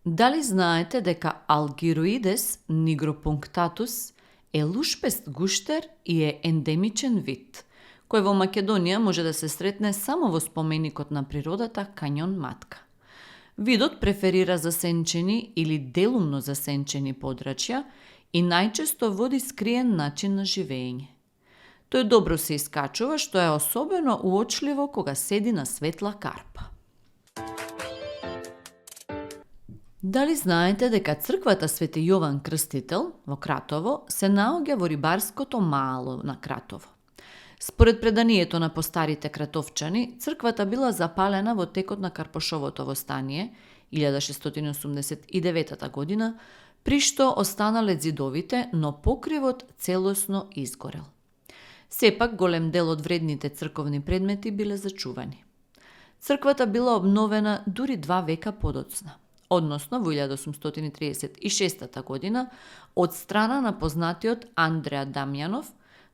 Дали знаете дека Algyroides nigropunctatus е лушпест гуштер и е ендемичен вид, кој во Македонија може да се сретне само во споменикот на природата Кањон Матка. Видот преферира засенчени или делумно засенчени подрачја и најчесто води скриен начин на живење. Тој добро се искачува, што е особено уочливо кога седи на светла карпа. Дали знаете дека црквата Свети Јован Крстител во Кратово се наоѓа во рибарското мало на Кратово? Според преданието на постарите кратовчани, црквата била запалена во текот на Карпошовото востание 1689 година, при што останале ѕидовите, но покривот целосно изгорел. Сепак голем дел од вредните црковни предмети биле зачувани. Црквата била обновена дури 2 века подоцна, односно во 1836 година од страна на познатиот Андреа Дамјанов,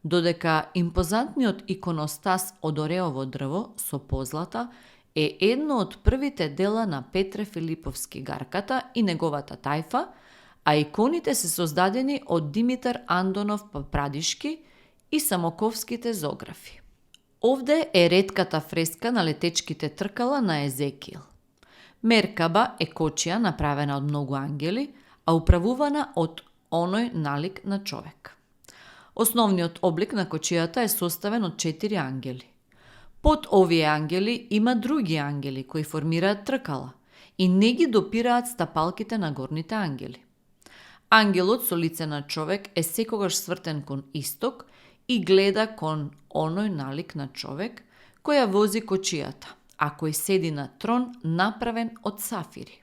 додека импозантниот иконостас од ореово дрво со позлата е едно од првите дела на Петре Филиповски Гарката и неговата тајфа, а иконите се создадени од Димитар Андонов Папрадишки и Самоковските зографи. Овде е ретката фреска на летечките тркала на Езекиел. Меркаба е кочија направена од многу ангели, а управувана од оној налик на човек. Основниот облик на кочијата е составен од 4 ангели. Под овие ангели има други ангели кои формираат тркала и не ги допираат стапалките на горните ангели. Ангелот со лице на човек е секогаш свртен кон исток и гледа кон оној налик на човек која вози кочијата, а кој седи на трон направен од сафири.